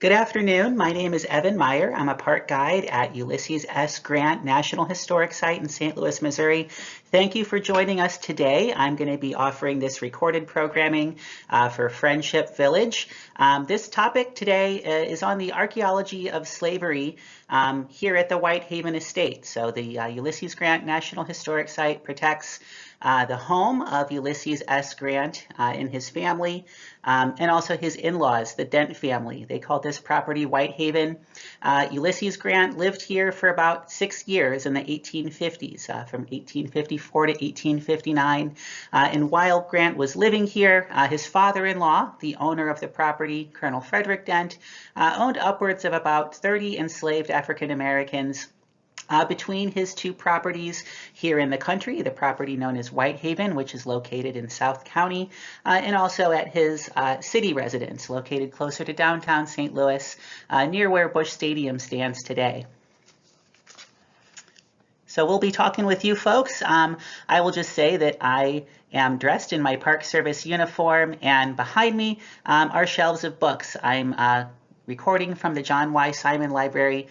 Good afternoon. My name is Evan Meyer. I'm a park guide at Ulysses S. Grant National Historic Site in St. Louis, Missouri. Thank you for joining us today. I'm going to be offering this recorded programming for Friendship Village. This topic today is on the archaeology of slavery here at the Whitehaven Estate. So the Ulysses Grant National Historic Site protects the home of Ulysses S. Grant and his family, and also his in-laws, the Dent family. They called this property Whitehaven. Ulysses Grant lived here for about 6 years in the 1850s, from 1854 to 1859. And while Grant was living here, his father-in-law, the owner of the property, Colonel Frederick Dent, owned upwards of about 30 enslaved African Americans. Between his two properties here in the country, the property known as Whitehaven, which is located in South County, and also at his city residence located closer to downtown St. Louis, near where Busch Stadium stands today. So we'll be talking with you folks. I will just say that I am dressed in my Park Service uniform, and behind me are shelves of books. I'm recording from the John Y. Simon Library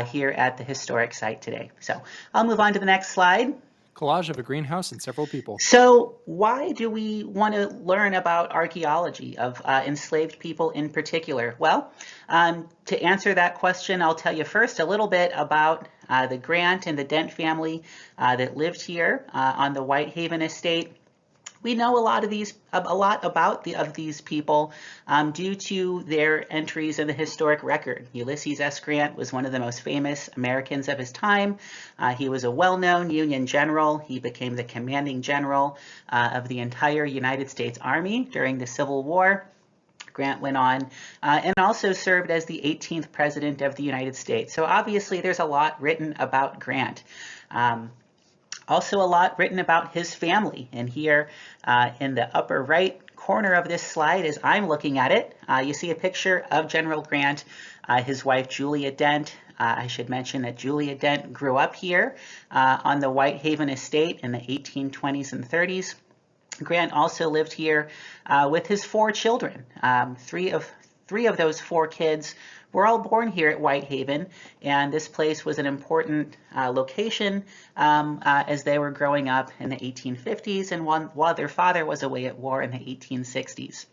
here at the historic site today. So I'll move on to the next slide. Collage of a greenhouse and several people. So why do we want to learn about archaeology of enslaved people in particular? Well, to answer that question, I'll tell you first a little bit about the Grant and the Dent family that lived here on the Whitehaven estate. We know a lot about these people due to their entries in the historic record. Ulysses S. Grant was one of the most famous Americans of his time. He was a well-known Union general. He became the commanding general of the entire United States Army during the Civil War. Grant went on and also served as the 18th president of the United States. So obviously there's a lot written about Grant. Also a lot written about his family. And here in the upper right corner of this slide, as I'm looking at it, you see a picture of General Grant, his wife Julia Dent. I should mention that Julia Dent grew up here on the Whitehaven estate in the 1820s and 30s. Grant also lived here with his 4 children. Three of those 4 kids were all born here at Whitehaven, and this place was an important location as they were growing up in the 1850s and while their father was away at war in the 1860s.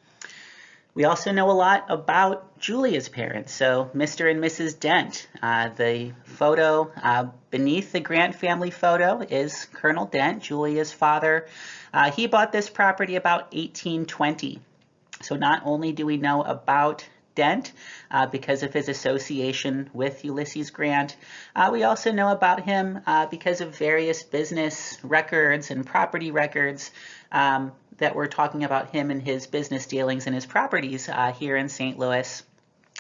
We also know a lot about Julia's parents, so Mr. and Mrs. Dent. The photo beneath the Grant family photo is Colonel Dent, Julia's father. He bought this property about 1820. So not only do we know about Dent because of his association with Ulysses Grant, we also know about him because of various business records and property records that we're talking about him and his business dealings and his properties here in St. Louis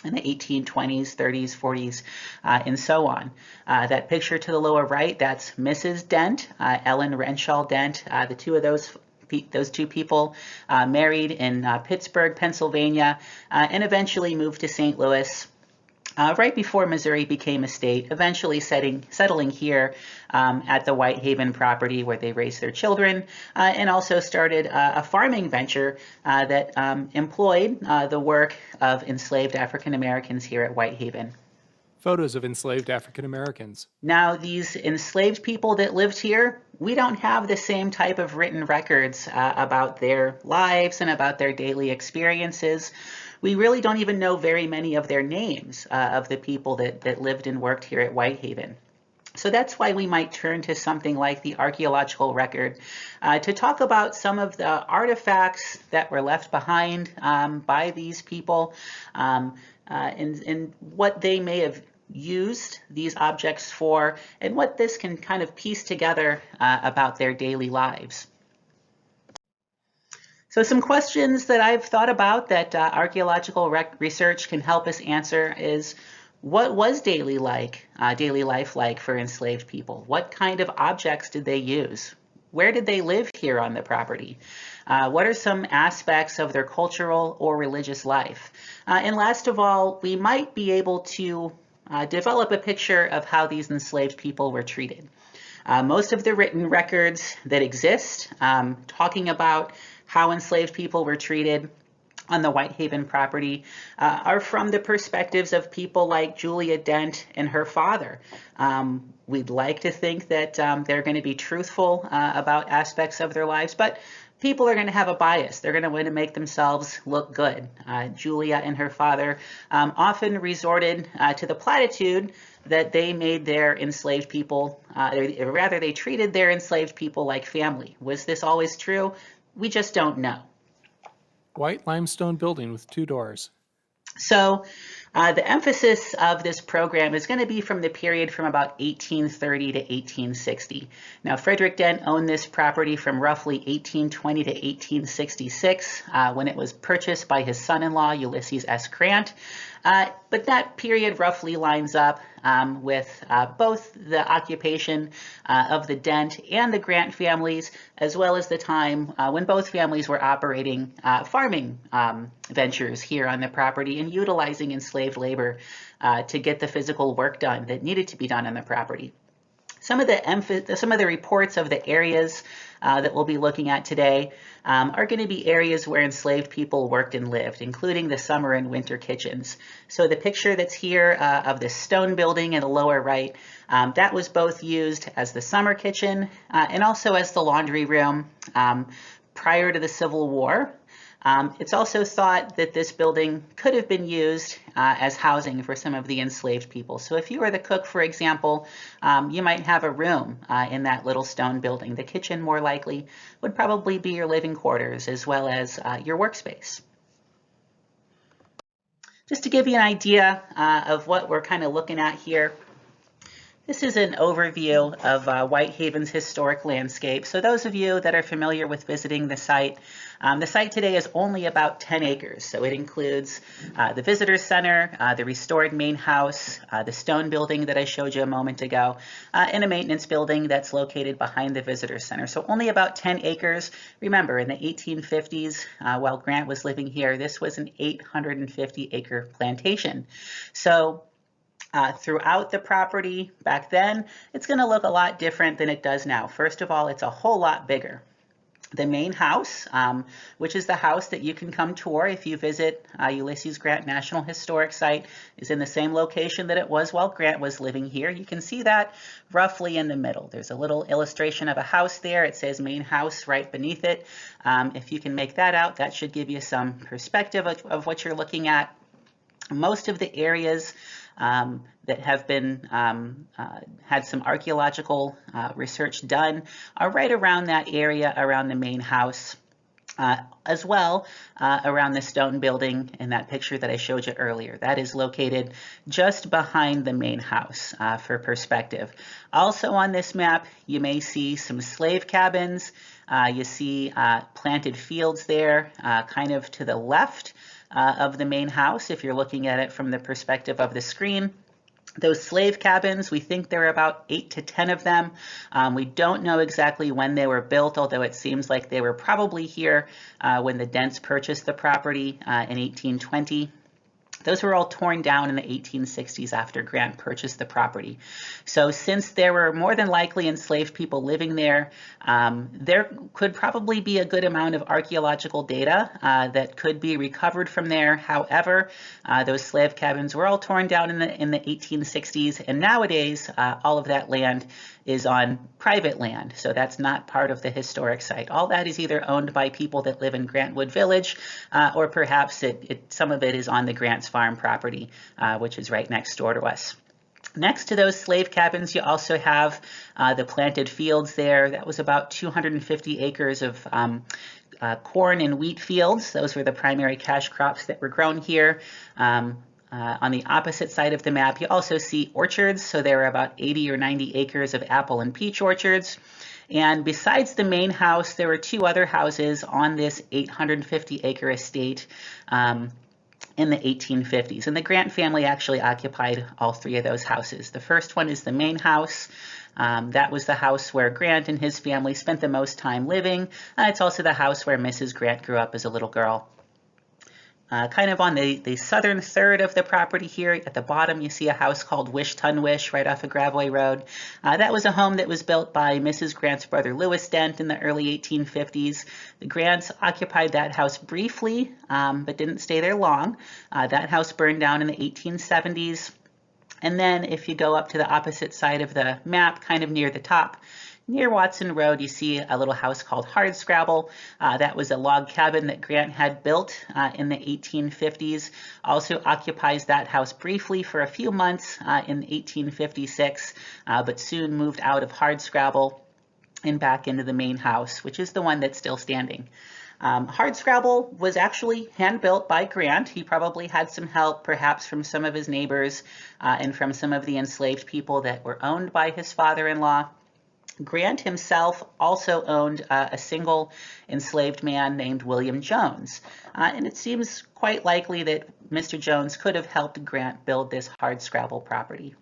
in the 1820s, 30s, 40s, and so on. That picture to the lower right, that's Mrs. Dent, Ellen Renshaw Dent. The two of those two people married in Pittsburgh, Pennsylvania, and eventually moved to St. Louis right before Missouri became a state, eventually settling here at the Whitehaven property where they raised their children, and also started a farming venture that employed the work of enslaved African Americans here at Whitehaven. Photos of enslaved African Americans. Now, these enslaved people that lived here, we don't have the same type of written records about their lives and about their daily experiences. We really don't even know very many of their names of the people that lived and worked here at Whitehaven. So that's why we might turn to something like the archaeological record to talk about some of the artifacts that were left behind by these people and what they may have used these objects for, and what this can kind of piece together about their daily lives. So some questions that I've thought about that archaeological research can help us answer is, what was daily life like for enslaved people? What kind of objects did they use? Where did they live here on the property? What are some aspects of their cultural or religious life? And last of all, we might be able to develop a picture of how these enslaved people were treated. Most of the written records that exist talking about how enslaved people were treated on the Whitehaven property are from the perspectives of people like Julia Dent and her father. We'd like to think that they're going to be truthful about aspects of their lives, but people are going to have a bias. They're going to want to make themselves look good. Julia and her father often resorted to the platitude that they made their enslaved people, or rather they treated their enslaved people like family. Was this always true? We just don't know. White limestone building with 2 doors. So the emphasis of this program is going to be from the period from about 1830 to 1860. Now, Frederick Dent owned this property from roughly 1820 to 1866 when it was purchased by his son-in-law, Ulysses S. Grant. But that period roughly lines up with both the occupation of the Dent and the Grant families, as well as the time when both families were operating farming ventures here on the property and utilizing enslaved labor to get the physical work done that needed to be done on the property. Some of the reports of the areas that we'll be looking at today are going to be areas where enslaved people worked and lived, including the summer and winter kitchens. So the picture that's here of this stone building in the lower right, that was both used as the summer kitchen and also as the laundry room prior to the Civil War. It's also thought that this building could have been used as housing for some of the enslaved people. So if you were the cook, for example, you might have a room in that little stone building. The kitchen, more likely, would probably be your living quarters as well as your workspace. Just to give you an idea of what we're kind of looking at here, this is an overview of Whitehaven's historic landscape. So those of you that are familiar with visiting the site today is only about 10 acres. So it includes the visitor center, the restored main house, the stone building that I showed you a moment ago, and a maintenance building that's located behind the visitor center. So only about 10 acres. Remember, in the 1850s, while Grant was living here, this was an 850-acre plantation. So throughout the property back then, it's going to look a lot different than it does now. First of all, it's a whole lot bigger. The main house, which is the house that you can come tour if you visit Ulysses Grant National Historic Site, is in the same location that it was while Grant was living here. You can see that roughly in the middle. There's a little illustration of a house there. It says main house right beneath it. If you can make that out, that should give you some perspective of what you're looking at. Most of the areas that have been had some archaeological research done are right around that area around the main house, as well around the stone building in that picture that I showed you earlier. That is located just behind the main house for perspective. Also on this map, you may see some slave cabins. You see planted fields there, kind of to the left of the main house if you're looking at it from the perspective of the screen. Those slave cabins, we think there are about 8 to 10 of them. We don't know exactly when they were built, although it seems like they were probably here when the Dents purchased the property in 1820. Those were all torn down in the 1860s after Grant purchased the property. So since there were more than likely enslaved people living there, there could probably be a good amount of archaeological data that could be recovered from there. However, those slave cabins were all torn down in the 1860s, and nowadays all of that land is on private land, so that's not part of the historic site. All that is either owned by people that live in Grantwood Village, or perhaps some of it is on the Grant's farm property, which is right next door to us. Next to those slave cabins, you also have the planted fields there. That was about 250 acres of corn and wheat fields. Those were the primary cash crops that were grown here. On the opposite side of the map, you also see orchards. So there are about 80 or 90 acres of apple and peach orchards. And besides the main house, there were 2 other houses on this 850-acre estate in the 1850s. And the Grant family actually occupied all 3 of those houses. The first one is the main house. That was the house where Grant and his family spent the most time living. It's also the house where Mrs. Grant grew up as a little girl. Kind of on the southern third of the property here, at the bottom you see a house called Wish Tun Wish right off of Graveway Road. That was a home that was built by Mrs. Grant's brother Lewis Dent in the early 1850s. The Grants occupied that house briefly, but didn't stay there long. That house burned down in the 1870s. And then if you go up to the opposite side of the map, kind of near the top, near Watson Road, you see a little house called Hardscrabble. That was a log cabin that Grant had built in the 1850s. Also occupies that house briefly for a few months in 1856, but soon moved out of Hardscrabble and back into the main house, which is the one that's still standing. Hardscrabble was actually hand-built by Grant. He probably had some help, perhaps from some of his neighbors and from some of the enslaved people that were owned by his father-in-law. Grant himself also owned a single enslaved man named William Jones, and it seems quite likely that Mr. Jones could have helped Grant build this Hardscrabble property.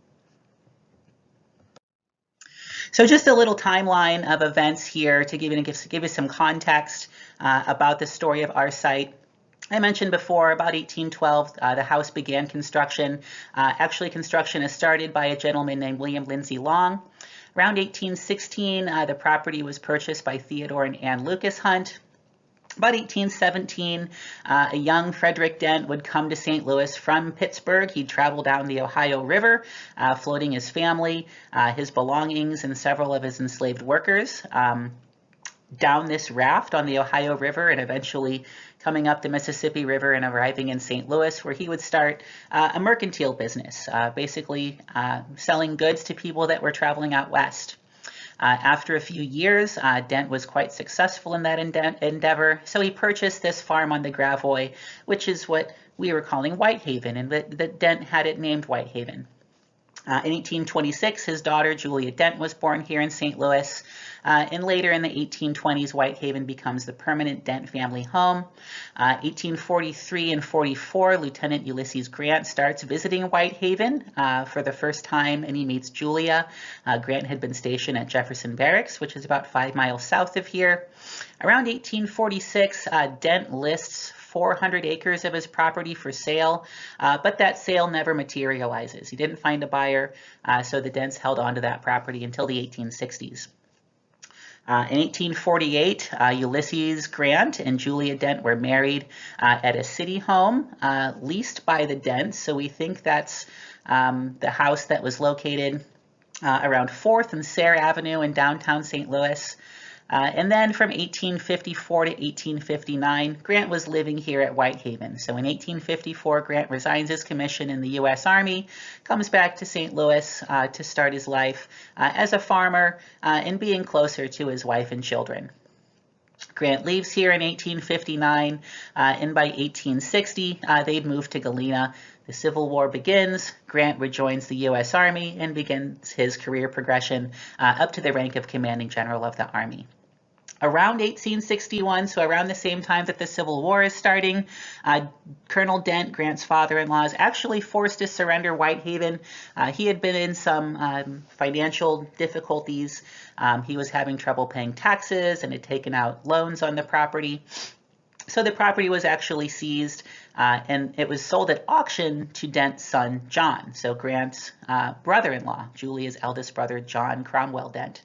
So just a little timeline of events here to give you some context about the story of our site. I mentioned before, about 1812, the house began construction. Actually, construction is started by a gentleman named William Lindsay Long. Around 1816, the property was purchased by Theodore and Ann Lucas Hunt. About 1817, a young Frederick Dent would come to St. Louis from Pittsburgh. He'd travel down the Ohio River, floating his family, his belongings, and several of his enslaved workers down this raft on the Ohio River, and eventually coming up the Mississippi River and arriving in St. Louis, where he would start a mercantile business, basically selling goods to people that were traveling out west. After a few years, Dent was quite successful in that endeavor, so he purchased this farm on the Gravois, which is what we were calling Whitehaven, and that Dent had it named Whitehaven. In 1826, his daughter Julia Dent was born here in St. Louis, and later in the 1820s, Whitehaven becomes the permanent Dent family home. 1843 and 44, Lieutenant Ulysses Grant starts visiting Whitehaven for the first time, and he meets Julia. Grant had been stationed at Jefferson Barracks, which is about 5 miles south of here. Around 1846, Dent lists 400 acres of his property for sale, but that sale never materializes. He didn't find a buyer, so the Dents held on to that property until the 1860s. In 1848, Ulysses Grant and Julia Dent were married at a city home leased by the Dents, so we think that's the house that was located around 4th and Sayre Avenue in downtown St. Louis. And then from 1854 to 1859, Grant was living here at Whitehaven. So in 1854, Grant resigns his commission in the U.S. Army, comes back to St. Louis to start his life as a farmer and being closer to his wife and children. Grant leaves here in 1859, and by 1860, they'd moved to Galena. The Civil War begins, Grant rejoins the U.S. Army and begins his career progression up to the rank of Commanding General of the Army. Around 1861, so around the same time that the Civil War is starting, Colonel Dent, Grant's father-in-law, is actually forced to surrender Whitehaven. He had been in some financial difficulties. He was having trouble paying taxes and had taken out loans on the property. So the property was actually seized and it was sold at auction to Dent's son, John. So Grant's brother-in-law, Julia's eldest brother, John Cromwell Dent.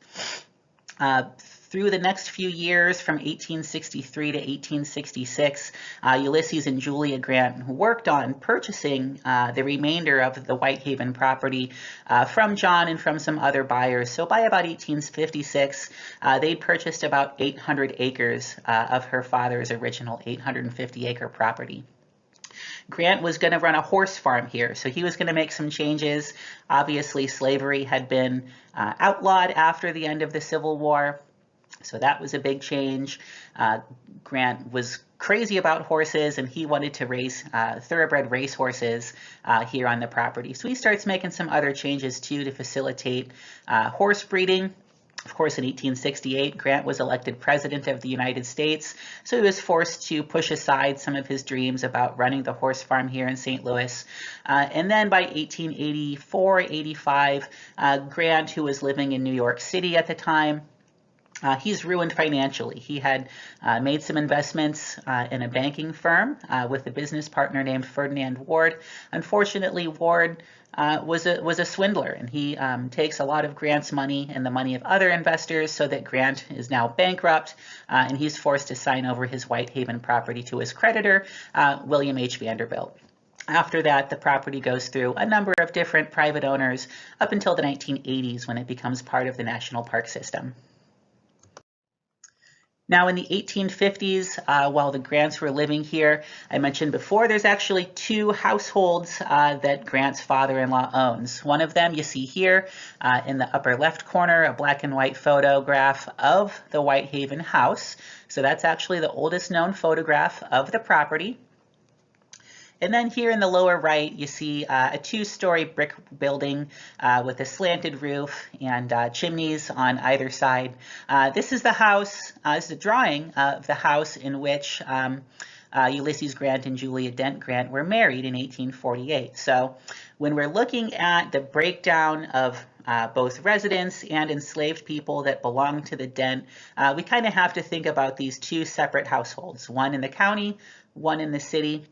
Through the next few years, from 1863 to 1866, Ulysses and Julia Grant worked on purchasing the remainder of the Whitehaven property from John and from some other buyers. So by about 1856, they'd purchased about 800 acres of her father's original 850-acre property. Grant was going to run a horse farm here, so he was going to make some changes. Obviously, slavery had been outlawed after the end of the Civil War. So that was a big change. Grant was crazy about horses and he wanted to raise thoroughbred racehorses here on the property. So he starts making some other changes too to facilitate horse breeding. Of course, in 1868, Grant was elected President of the United States, so he was forced to push aside some of his dreams about running the horse farm here in St. Louis. And then by 1884-85, Grant, who was living in New York City at the time, he's ruined financially. He had made some investments in a banking firm with a business partner named Ferdinand Ward. Unfortunately, Ward was a swindler, and he takes a lot of Grant's money and the money of other investors, so that Grant is now bankrupt, and he's forced to sign over his Whitehaven property to his creditor, William H. Vanderbilt. After that, the property goes through a number of different private owners up until the 1980s, when it becomes part of the National Park System. Now in the 1850s, while the Grants were living here, I mentioned before, there's actually two households that Grant's father-in-law owns. One of them you see here in the upper left corner, a black and white photograph of the Whitehaven house. So that's actually the oldest known photograph of the property. And then here in the lower right, you see a two-story brick building with a slanted roof and chimneys on either side. This is the house, this is a drawing of the house in which Ulysses Grant and Julia Dent Grant were married in 1848. So when we're looking at the breakdown of both residents and enslaved people that belong to the Dent, we kind of have to think about these two separate households, one in the county, one in the city.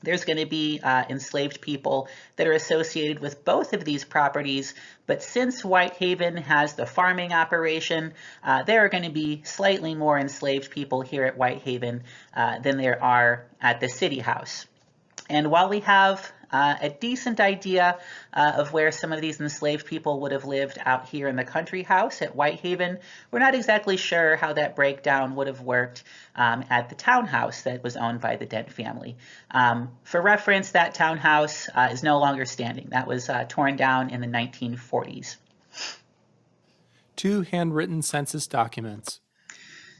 There's going to be enslaved people that are associated with both of these properties, but since Whitehaven has the farming operation, there are going to be slightly more enslaved people here at Whitehaven than there are at the city house. And while we have a decent idea of where some of these enslaved people would have lived out here in the country house at Whitehaven, we're not exactly sure how that breakdown would have worked at the townhouse that was owned by the Dent family. For reference, that townhouse is no longer standing. That was torn down in the 1940s. Two handwritten census documents.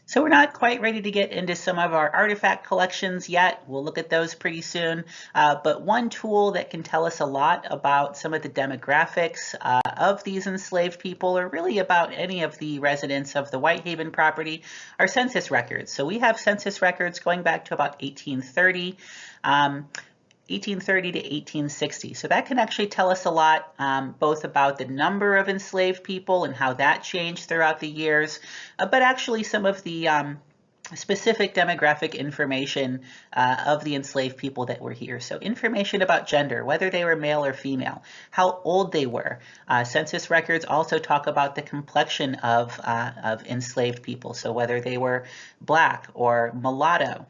So we're not quite ready to get into some of our artifact collections yet. We'll look at those pretty soon. But one tool that can tell us a lot about some of the demographics of these enslaved people, or really about any of the residents of the Whitehaven property, are census records. So we have census records going back to about 1830. 1830 to 1860. So that can actually tell us a lot, both about the number of enslaved people and how that changed throughout the years, but actually some of the specific demographic information of the enslaved people that were here. So information about gender, whether they were male or female, how old they were. Census records also talk about the complexion of enslaved people, so whether they were black or mulatto,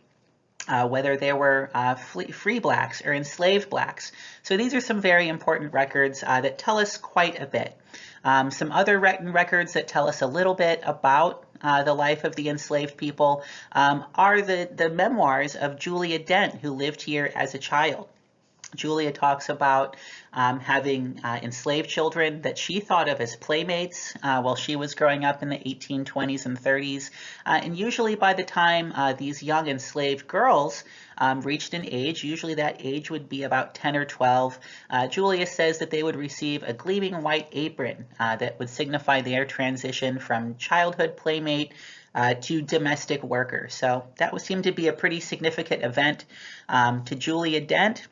whether there were free blacks or enslaved blacks. So these are some very important records that tell us quite a bit. Some other records that tell us a little bit about the life of the enslaved people are the memoirs of Julia Dent, who lived here as a child. Julia talks about having enslaved children that she thought of as playmates while she was growing up in the 1820s and 30s. And usually by the time these young enslaved girls reached an age, usually that age would be about 10 or 12, Julia says that they would receive a gleaming white apron that would signify their transition from childhood playmate to domestic worker. So that would seem to be a pretty significant event to Julia Dent.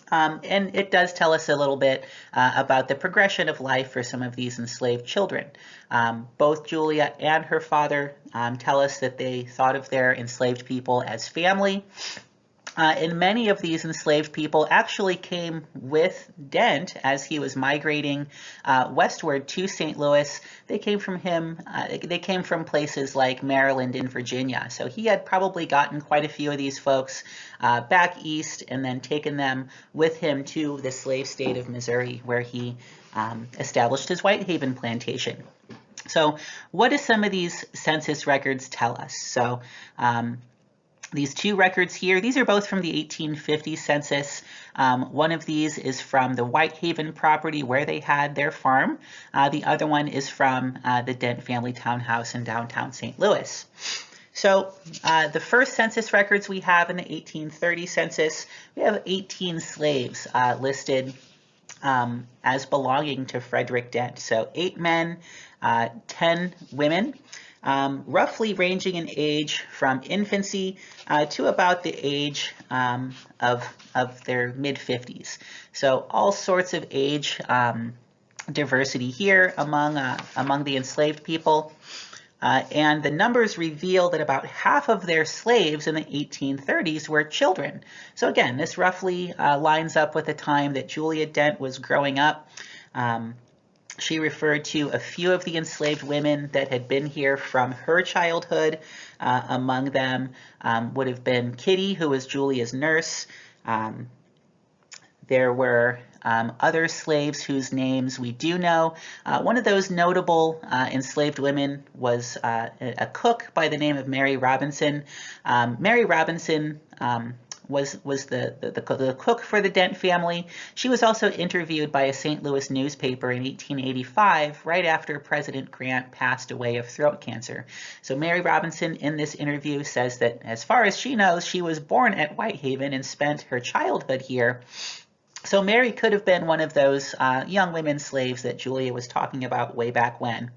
And it does tell us a little bit about the progression of life for some of these enslaved children. Both Julia and her father tell us that they thought of their enslaved people as family. And many of these enslaved people actually came with Dent as he was migrating westward to St. Louis. They came from him. They came from places like Maryland and Virginia. So he had probably gotten quite a few of these folks back east and then taken them with him to the slave state of Missouri, where he established his Whitehaven plantation. So what do some of these census records tell us? So these two records here, these are both from the 1850 census. One of these is from the Whitehaven property where they had their farm. The other one is from the Dent family townhouse in downtown St. Louis. So the first census records we have in the 1830 census, we have 18 slaves listed as belonging to Frederick Dent. So 8 men, 10 women. Roughly ranging in age from infancy to about the age of their mid-50s. So all sorts of age diversity here among the enslaved people. And the numbers reveal that about half of their slaves in the 1830s were children. So again, this roughly lines up with the time that Julia Dent was growing up. She referred to a few of the enslaved women that had been here from her childhood. Among them would have been Kitty, who was Julia's nurse. There were other slaves whose names we do know. One of those notable enslaved women was a cook by the name of Mary Robinson. Mary Robinson was the cook for the Dent family. She was also interviewed by a St. Louis newspaper in 1885, right after President Grant passed away of throat cancer. So Mary Robinson in this interview says that as far as she knows, she was born at Whitehaven and spent her childhood here. So Mary could have been one of those young women slaves that Julia was talking about way back when.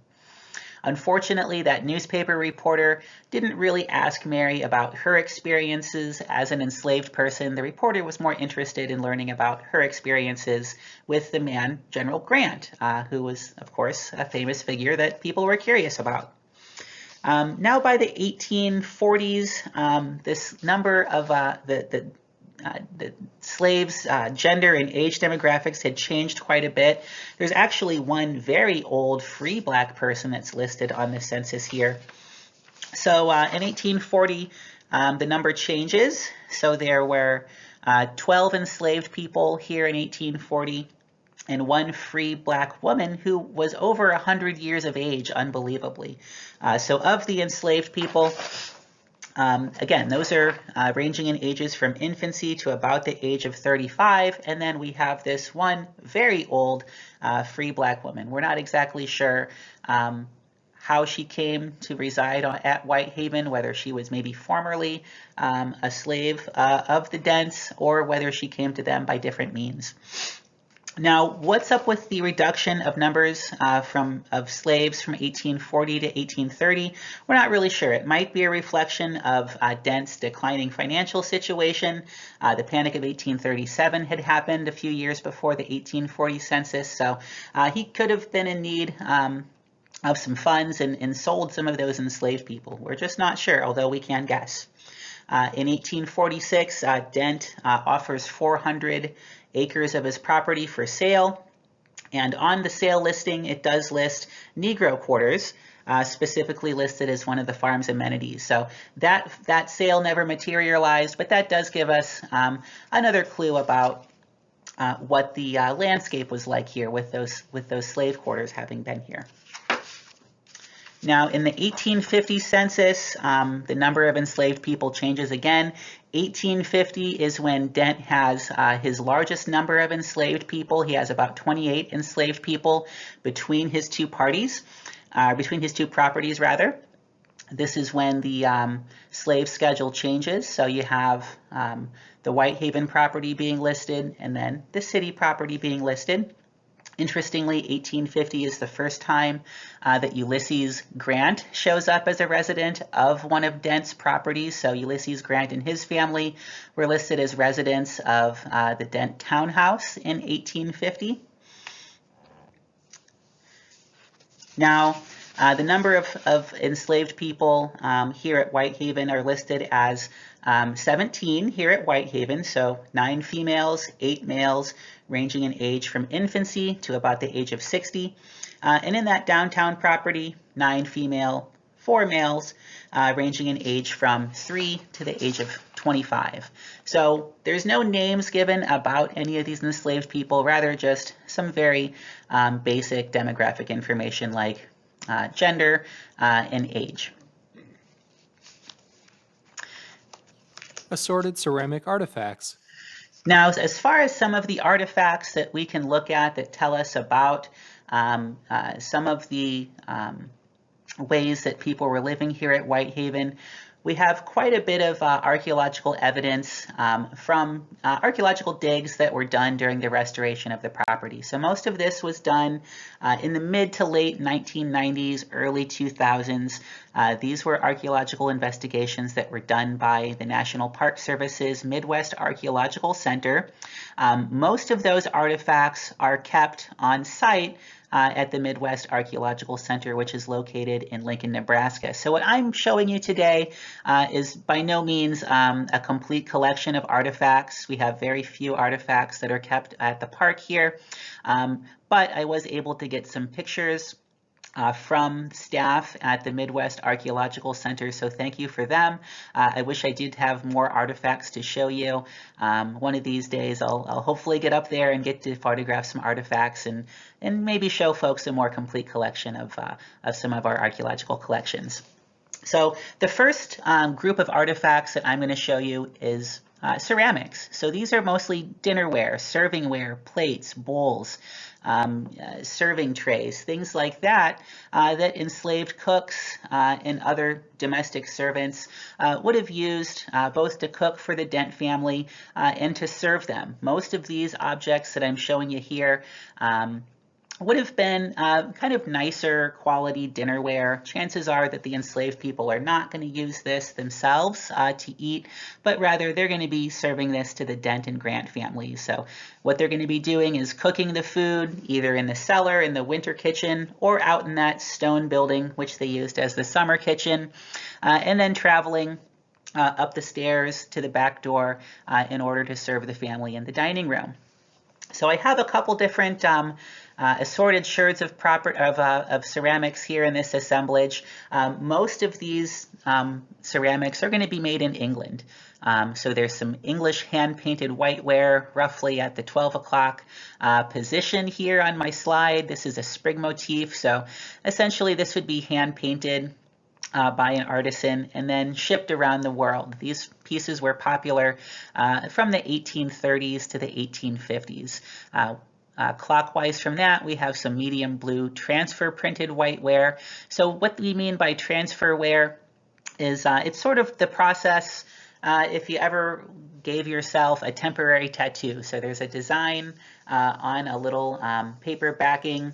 Unfortunately, that newspaper reporter didn't really ask Mary about her experiences as an enslaved person. The reporter was more interested in learning about her experiences with the man, General Grant, who was, of course, a famous figure that people were curious about. Now by the 1840s, this number of the slaves' gender and age demographics had changed quite a bit. There's actually one very old free black person that's listed on the census here. So in 1840, the number changes. So there were 12 enslaved people here in 1840 and one free black woman who was over 100 years of age, unbelievably. So of the enslaved people, again, those are ranging in ages from infancy to about the age of 35. And then we have this one very old free black woman. We're not exactly sure how she came to reside at Whitehaven, whether she was maybe formerly a slave of the Dents or whether she came to them by different means. Now, what's up with the reduction of numbers of slaves from 1840 to 1830? We're not really sure. It might be a reflection of Dent's declining financial situation. The Panic of 1837 had happened a few years before the 1840 census, so he could have been in need of some funds and sold some of those enslaved people. We're just not sure, although we can guess. In 1846, Dent offers 400 acres of his property for sale, and on the sale listing it does list Negro quarters, specifically listed as one of the farm's amenities. So that sale never materialized, but that does give us another clue about what the landscape was like here with those slave quarters having been here. Now, in the 1850 census, the number of enslaved people changes again. 1850 is when Dent has his largest number of enslaved people. He has about 28 enslaved people between his two properties, rather. This is when the slave schedule changes. So you have the Whitehaven property being listed and then the city property being listed. Interestingly, 1850 is the first time that Ulysses Grant shows up as a resident of one of Dent's properties. So Ulysses Grant and his family were listed as residents of the Dent townhouse in 1850. Now, the number of enslaved people here at Whitehaven are listed as 17 here at Whitehaven, so 9 females, 8 males, ranging in age from infancy to about the age of 60. And in that downtown property, 9 female, 4 males, ranging in age from 3 to the age of 25. So there's no names given about any of these enslaved people, rather just some very basic demographic information like gender and age. Assorted ceramic artifacts. Now, as far as some of the artifacts that we can look at that tell us about some of the ways that people were living here at Whitehaven, we have quite a bit of archaeological evidence from archaeological digs that were done during the restoration of the property. So most of this was done in the mid to late 1990s, early 2000s. These were archaeological investigations that were done by the National Park Service's Midwest Archaeological Center. Most of those artifacts are kept on site at the Midwest Archaeological Center, which is located in Lincoln, Nebraska. So what I'm showing you today is by no means a complete collection of artifacts. We have very few artifacts that are kept at the park here, but I was able to get some pictures from staff at the Midwest Archaeological Center, so thank you for them. I wish I did have more artifacts to show you. One of these days I'll hopefully get up there and get to photograph some artifacts and maybe show folks a more complete collection of some of our archaeological collections. So the first group of artifacts that I'm going to show you is ceramics. So these are mostly dinnerware, servingware, plates, bowls, serving trays, things like that, that enslaved cooks and other domestic servants would have used both to cook for the Dent family and to serve them. Most of these objects that I'm showing you here would have been kind of nicer quality dinnerware. Chances are that the enslaved people are not going to use this themselves to eat, but rather they're going to be serving this to the Dent and Grant families. So what they're going to be doing is cooking the food either in the cellar, in the winter kitchen, or out in that stone building, which they used as the summer kitchen, and then traveling up the stairs to the back door in order to serve the family in the dining room. So I have a couple different assorted sherds of ceramics here in this assemblage. Most of these ceramics are going to be made in England. So there's some English hand-painted whiteware roughly at the 12 o'clock position here on my slide. This is a sprig motif, so essentially this would be hand-painted by an artisan and then shipped around the world. These pieces were popular from the 1830s to the 1850s. Clockwise from that, we have some medium blue transfer printed whiteware. So what we mean by transfer ware is it's sort of the process if you ever gave yourself a temporary tattoo. So there's a design on a little paper backing.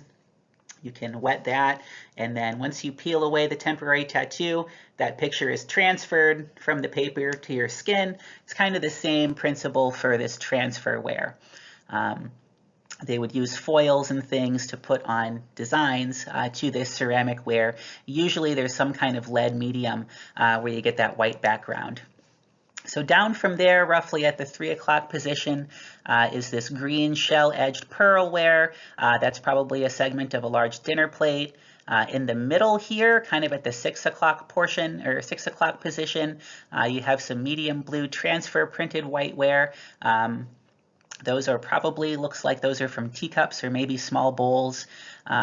You can wet that, and then once you peel away the temporary tattoo, that picture is transferred from the paper to your skin. It's kind of the same principle for this transfer ware. They would use foils and things to put on designs to this ceramic ware. Usually there's some kind of lead medium where you get that white background. So down from there, roughly at the 3 o'clock position, is this green shell-edged pearlware. That's probably a segment of a large dinner plate. In the middle here, kind of at the 6 o'clock portion or 6 o'clock position, you have some medium blue transfer printed whiteware. Those are probably, looks like those are from teacups or maybe small bowls.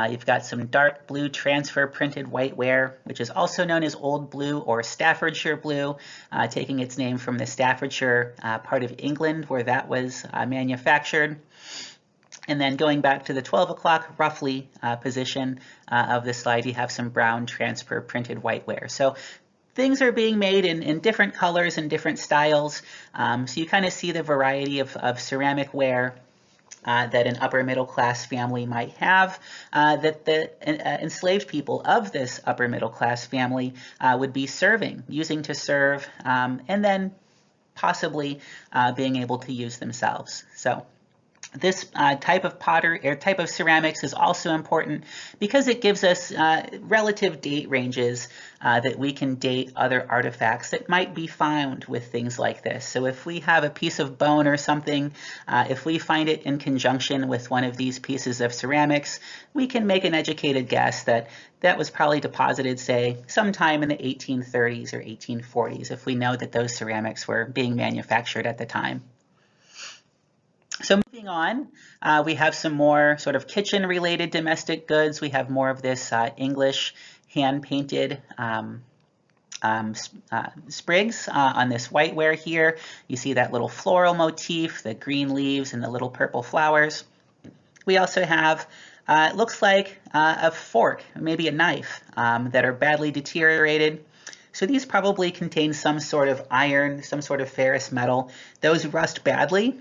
You've got some dark blue transfer printed whiteware, which is also known as Old Blue or Staffordshire Blue, taking its name from the Staffordshire part of England where that was manufactured. And then going back to the 12 o'clock roughly position of the slide, you have some brown transfer printed whiteware. So things are being made in different colors and different styles. So you kind of see the variety of ceramic ware that an upper middle class family might have, that the enslaved people of this upper middle class family would be using to serve, and then possibly being able to use themselves. So this type of pottery or type of ceramics is also important because it gives us relative date ranges that we can date other artifacts that might be found with things like this. So if we have a piece of bone or something, if we find it in conjunction with one of these pieces of ceramics, we can make an educated guess that that was probably deposited, say, sometime in the 1830s or 1840s, if we know that those ceramics were being manufactured at the time. So moving on, we have some more sort of kitchen-related domestic goods. We have more of this English hand-painted sprigs on this whiteware here. You see that little floral motif, the green leaves and the little purple flowers. We also have, it looks like a fork, maybe a knife, that are badly deteriorated. So these probably contain some sort of iron, some sort of ferrous metal. Those rust badly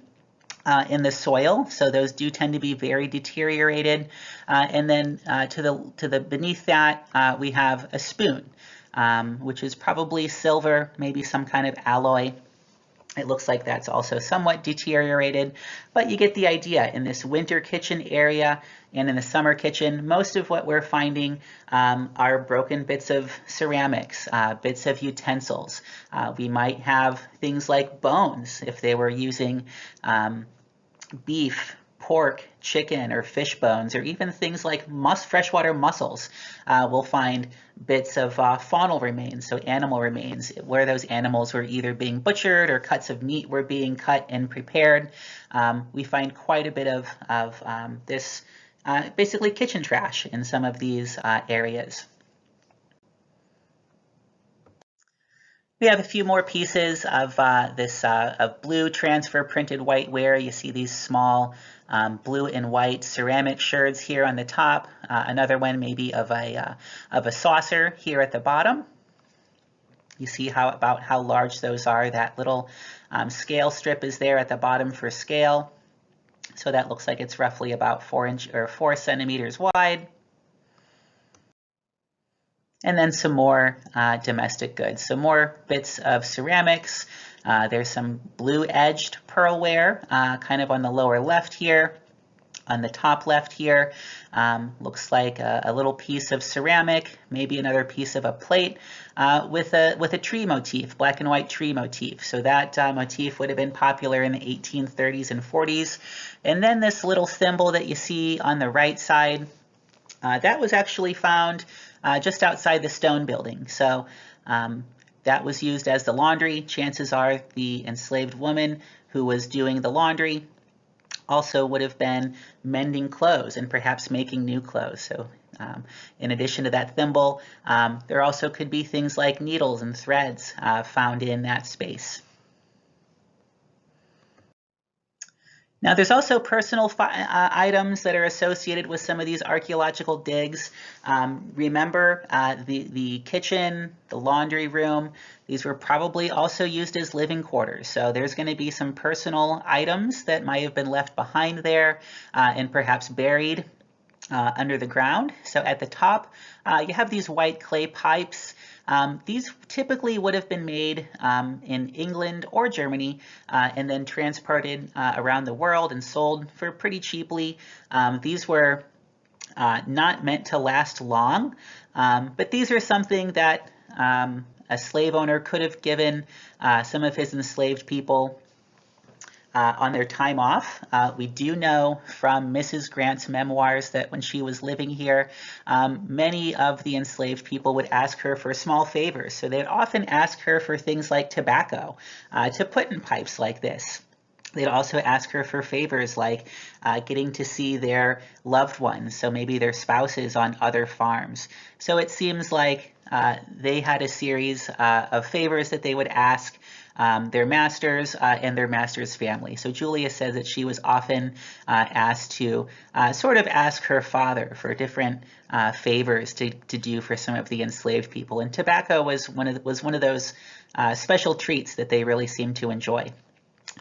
in the soil, so those do tend to be very deteriorated. And then to the beneath that, we have a spoon, which is probably silver, maybe some kind of alloy. It looks like that's also somewhat deteriorated, but you get the idea. In this winter kitchen area and in the summer kitchen, most of what we're finding are broken bits of ceramics, bits of utensils. We might have things like bones if they were using beef, pork, chicken, or fish bones, or even things like freshwater mussels. We'll find bits of faunal remains, so animal remains, where those animals were either being butchered or cuts of meat were being cut and prepared. We find quite a bit of this basically kitchen trash in some of these areas. We have a few more pieces of this of blue transfer printed whiteware. You see these small blue and white ceramic sherds here on the top. Another one maybe of a saucer here at the bottom. You see about how large those are. That little scale strip is there at the bottom for scale. So that looks like it's roughly about 4 centimeters wide. And then some more domestic goods. So more bits of ceramics. There's some blue-edged pearlware kind of on the lower left here. On the top left here, looks like a little piece of ceramic, maybe another piece of a plate with a tree motif, black and white tree motif. So that motif would have been popular in the 1830s and 40s. And then this little thimble that you see on the right side, that was actually found just outside the stone building. So that was used as the laundry. Chances are the enslaved woman who was doing the laundry also would have been mending clothes and perhaps making new clothes. So in addition to that thimble, there also could be things like needles and threads found in that space. Now there's also personal items that are associated with some of these archaeological digs. Remember the kitchen, the laundry room, these were probably also used as living quarters. So there's going to be some personal items that might have been left behind there and perhaps buried under the ground. So at the top, you have these white clay pipes. These typically would have been made in England or Germany and then transported around the world and sold for pretty cheaply. These were not meant to last long, but these are something that a slave owner could have given some of his enslaved people on their time off. We do know from Mrs. Grant's memoirs that when she was living here, many of the enslaved people would ask her for small favors. So they'd often ask her for things like tobacco to put in pipes like this. They'd also ask her for favors like getting to see their loved ones, so maybe their spouses on other farms. So it seems like they had a series of favors that they would ask their masters and their master's family. So Julia says that she was often asked to sort of ask her father for different favors to do for some of the enslaved people. And tobacco was one of those special treats that they really seemed to enjoy.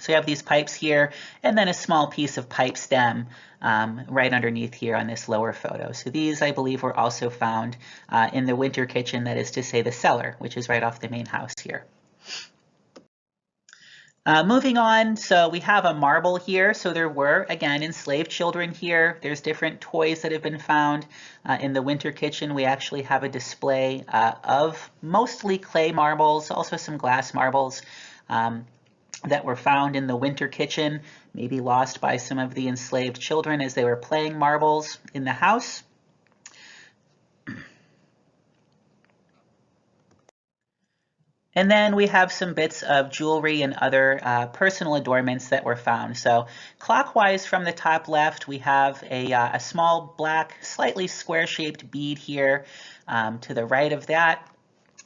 So you have these pipes here, and then a small piece of pipe stem right underneath here on this lower photo. So these, I believe, were also found in the winter kitchen, that is to say the cellar, which is right off the main house here. Moving on, so we have a marble here. So there were, again, enslaved children here. There's different toys that have been found in the winter kitchen. We actually have a display of mostly clay marbles, also some glass marbles that were found in the winter kitchen, maybe lost by some of the enslaved children as they were playing marbles in the house. And then we have some bits of jewelry and other personal adornments that were found. So clockwise from the top left, we have a small black, slightly square-shaped bead here. To the right of that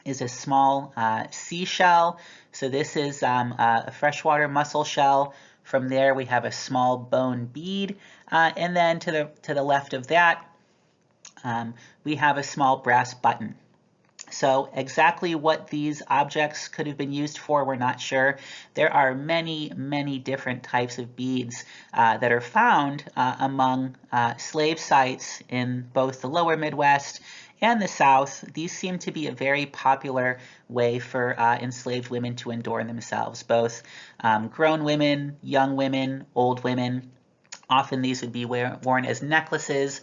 is a small seashell. So this is a freshwater mussel shell. From there, we have a small bone bead. And then to the left of that, we have a small brass button. So exactly what these objects could have been used for, we're not sure. There are many, many different types of beads that are found among slave sites in both the lower Midwest and the South, these seem to be a very popular way for enslaved women to adorn themselves, both grown women, young women, old women. Often these would be worn as necklaces,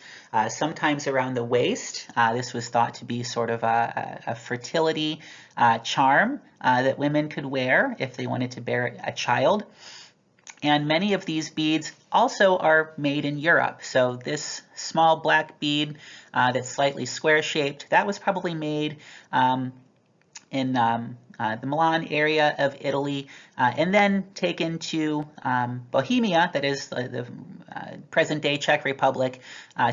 sometimes around the waist. This was thought to be sort of a fertility charm that women could wear if they wanted to bear a child. And many of these beads also are made in Europe. So this small black bead that's slightly square shaped, that was probably made in the Milan area of Italy, and then taken to Bohemia, that is the present-day Czech Republic,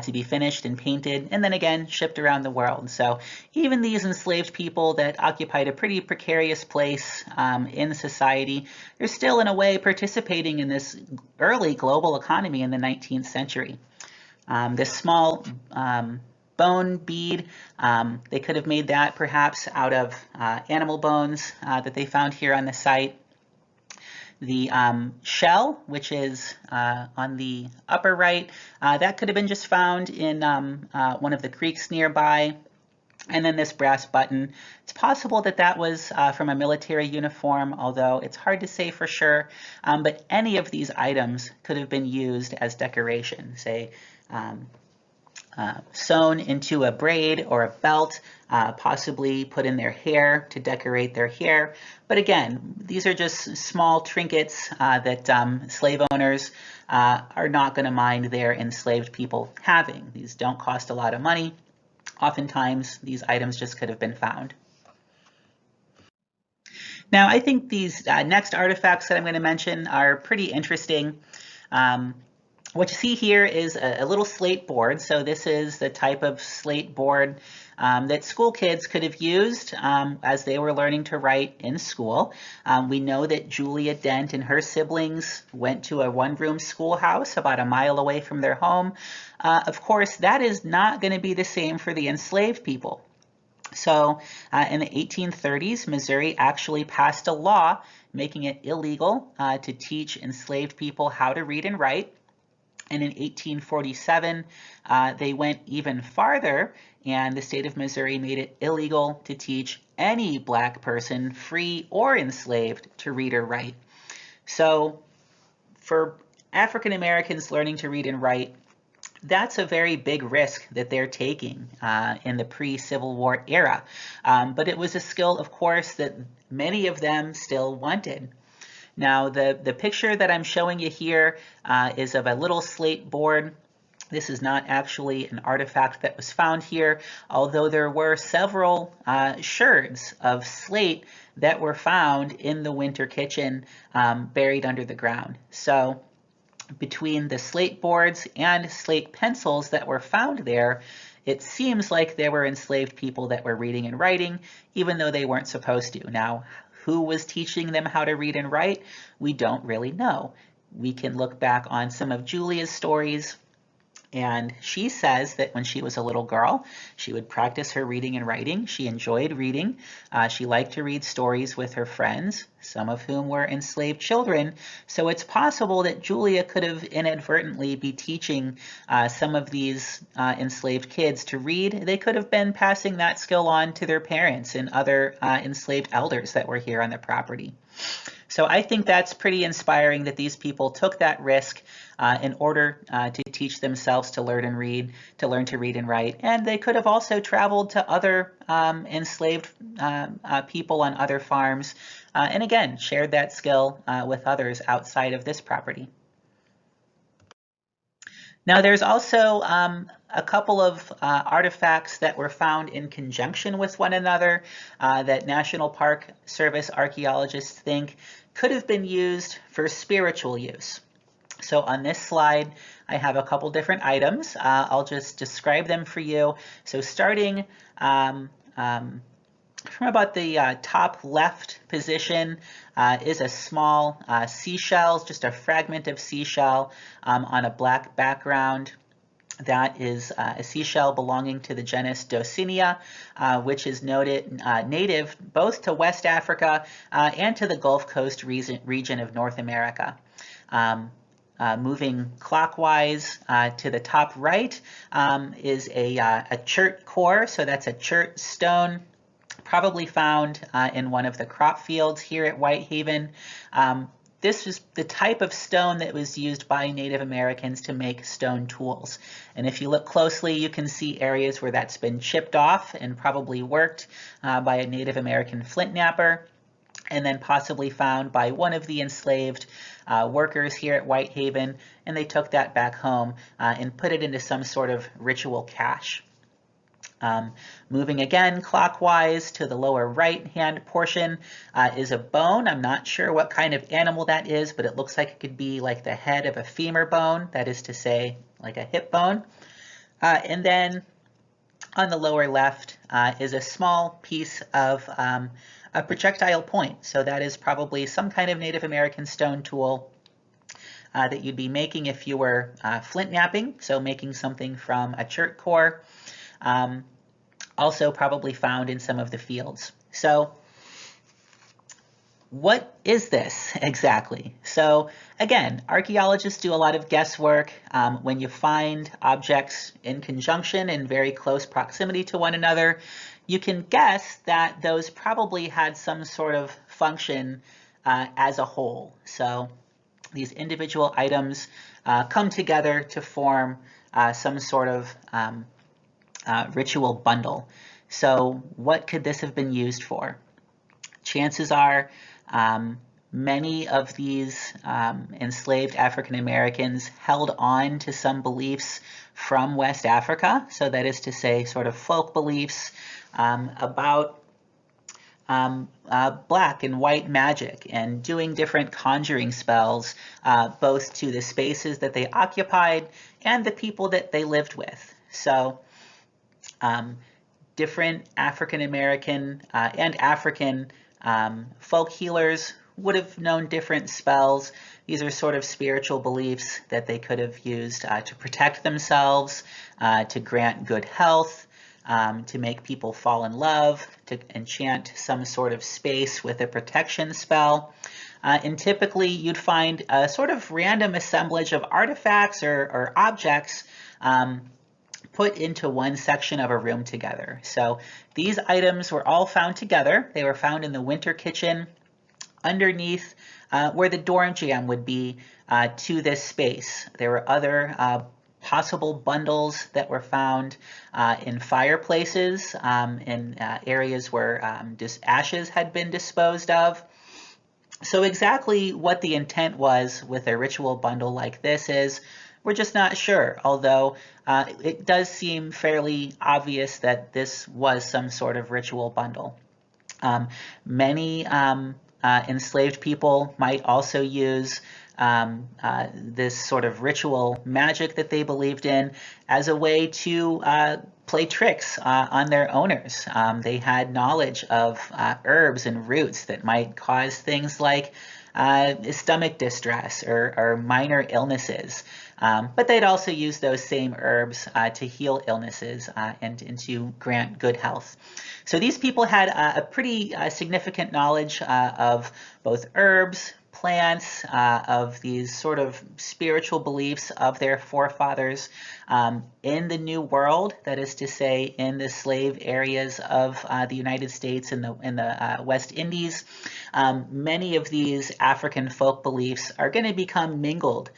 to be finished and painted, and then again shipped around the world. So even these enslaved people that occupied a pretty precarious place in society, they're still in a way participating in this early global economy in the 19th century. This small bone bead, they could have made that perhaps out of animal bones that they found here on the site. The shell, which is on the upper right, that could have been just found in one of the creeks nearby. And then this brass button, it's possible that that was from a military uniform, although it's hard to say for sure. But any of these items could have been used as decoration, say sewn into a braid or a belt, possibly put in their hair to decorate their hair. But again, these are just small trinkets that slave owners are not going to mind their enslaved people having. These don't cost a lot of money. Oftentimes, these items just could have been found. Now, I think these next artifacts that I'm going to mention are pretty interesting. What you see here is a little slate board. So this is the type of slate board that school kids could have used as they were learning to write in school. We know that Julia Dent and her siblings went to a one-room schoolhouse about a mile away from their home. Of course, that is not going to be the same for the enslaved people. So in the 1830s, Missouri actually passed a law making it illegal to teach enslaved people how to read and write. And in 1847, they went even farther, and the state of Missouri made it illegal to teach any black person, free or enslaved, to read or write. So for African Americans learning to read and write, that's a very big risk that they're taking in the pre-Civil War era. But it was a skill, of course, that many of them still wanted. Now, the picture that I'm showing you here is of a little slate board. This is not actually an artifact that was found here, although there were several sherds of slate that were found in the winter kitchen buried under the ground. So between the slate boards and slate pencils that were found there, it seems like there were enslaved people that were reading and writing, even though they weren't supposed to. Now, who was teaching them how to read and write? We don't really know. We can look back on some of Julia's stories, and she says that when she was a little girl, she would practice her reading and writing. She enjoyed reading. She liked to read stories with her friends, some of whom were enslaved children. So it's possible that Julia could have inadvertently be teaching some of these enslaved kids to read. They could have been passing that skill on to their parents and other enslaved elders that were here on the property. So I think that's pretty inspiring that these people took that risk in order to teach themselves to learn to read and write. And they could have also traveled to other enslaved people on other farms and again, shared that skill with others outside of this property. Now there's also a couple of artifacts that were found in conjunction with one another that National Park Service archaeologists think could have been used for spiritual use. So on this slide, I have a couple different items. I'll just describe them for you. So starting from about the top left position is a small seashell, just a fragment of seashell on a black background. That is a seashell belonging to the genus Docinia, which is native both to West Africa and to the Gulf Coast region of North America. moving clockwise to the top right is a chert core, so that's a chert stone, probably found in one of the crop fields here at Whitehaven. This was the type of stone that was used by Native Americans to make stone tools. And if you look closely, you can see areas where that's been chipped off and probably worked by a Native American flint knapper, and then possibly found by one of the enslaved workers here at Whitehaven, and they took that back home and put it into some sort of ritual cache. Moving again clockwise to the lower right hand portion is a bone. I'm not sure what kind of animal that is, but it looks like it could be like the head of a femur bone, that is to say like a hip bone. And then on the lower left is a small piece of a projectile point. So that is probably some kind of Native American stone tool that you'd be making if you were flint knapping, so making something from a chert core. Also probably found in some of the fields. So what is this exactly? So again, archaeologists do a lot of guesswork. When you find objects in conjunction in very close proximity to one another, you can guess that those probably had some sort of function as a whole. So these individual items come together to form some sort of ritual bundle. So what could this have been used for? Chances are many of these enslaved African Americans held on to some beliefs from West Africa. So that is to say sort of folk beliefs about black and white magic and doing different conjuring spells both to the spaces that they occupied and the people that they lived with. So different African American and African folk healers would have known different spells. These are sort of spiritual beliefs that they could have used to protect themselves, to grant good health, to make people fall in love, to enchant some sort of space with a protection spell. And typically you'd find a sort of random assemblage of artifacts or objects put into one section of a room together. So these items were all found together. They were found in the winter kitchen underneath where the door jamb would be to this space. There were other possible bundles that were found in fireplaces, in areas where ashes had been disposed of. So exactly what the intent was with a ritual bundle like this is, we're just not sure, although it does seem fairly obvious that this was some sort of ritual bundle. Many enslaved people might also use this sort of ritual magic that they believed in as a way to play tricks on their owners. They had knowledge of herbs and roots that might cause things like stomach distress or minor illnesses. But they'd also use those same herbs to heal illnesses and to grant good health. So these people had a pretty significant knowledge of both herbs, plants, of these sort of spiritual beliefs of their forefathers in the New World, that is to say in the slave areas of the United States and the West Indies. Many of these African folk beliefs are going to become mingled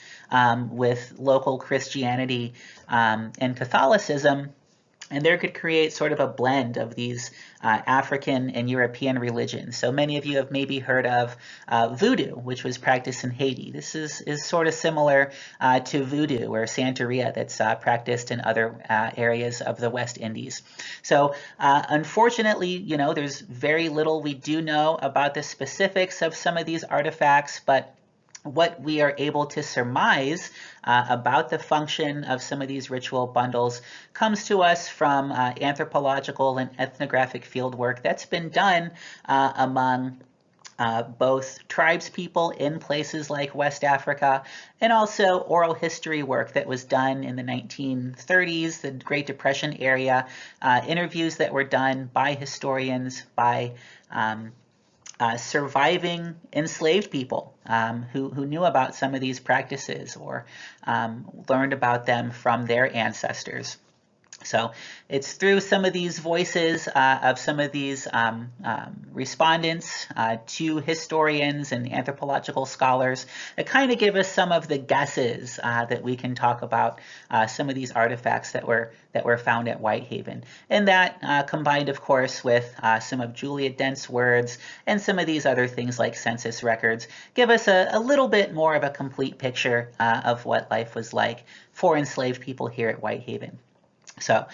with local Christianity and Catholicism, and there could create sort of a blend of these African and European religions. So many of you have maybe heard of voodoo, which was practiced in Haiti. This is sort of similar to voodoo or Santeria that's practiced in other areas of the West Indies. So unfortunately, you know, there's very little we do know about the specifics of some of these artifacts, but what we are able to surmise about the function of some of these ritual bundles comes to us from anthropological and ethnographic field work that's been done among both tribes people in places like West Africa, and also oral history work that was done in the 1930s, the Great Depression area, interviews that were done by historians, by surviving enslaved people who knew about some of these practices or learned about them from their ancestors. So it's through some of these voices of some of these respondents to historians and anthropological scholars that kind of give us some of the guesses that we can talk about some of these artifacts that were found at Whitehaven. And that combined, of course, with some of Julia Dent's words and some of these other things like census records give us a little bit more of a complete picture of what life was like for enslaved people here at Whitehaven. So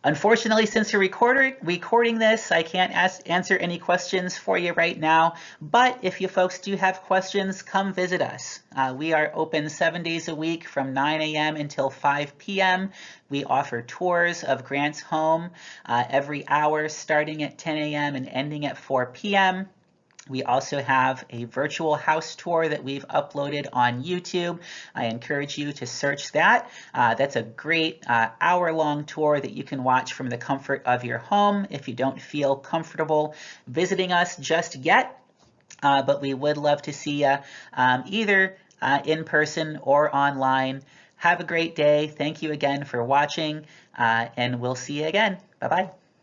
unfortunately, since you're recording this, I can't answer any questions for you right now. But if you folks do have questions, come visit us. We are open 7 days a week from 9 a.m. until 5 p.m. We offer tours of Grant's home every hour starting at 10 a.m. and ending at 4 p.m. We also have a virtual house tour that we've uploaded on YouTube. I encourage you to search that. That's a great hour-long tour that you can watch from the comfort of your home if you don't feel comfortable visiting us just yet. But we would love to see you either in person or online. Have a great day. Thank you again for watching, and we'll see you again. Bye-bye.